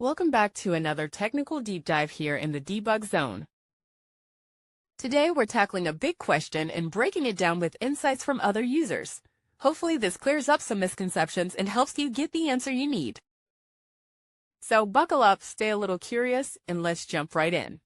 Welcome back to another technical deep dive here in the debug zone. Today we're tackling a big question and breaking it down with insights from other users. Hopefully this clears up some misconceptions and helps you get the answer you need. So buckle up, stay a little curious, and let's jump right in.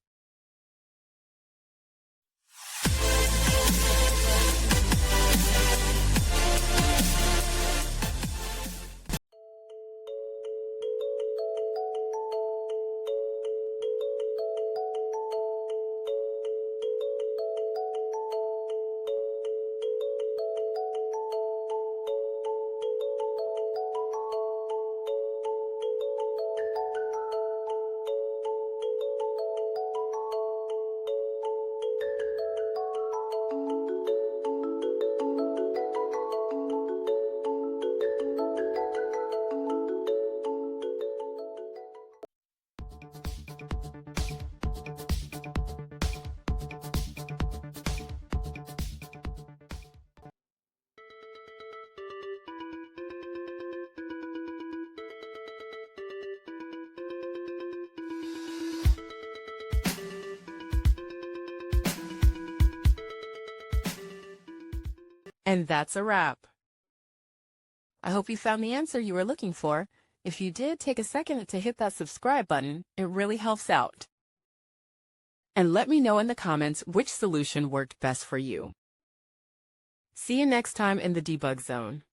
And that's a wrap. I hope you found the answer you were looking for. If you did, take a second to hit that subscribe button. It really helps out. And let me know in the comments which solution worked best for you. See you next time in the debug zone.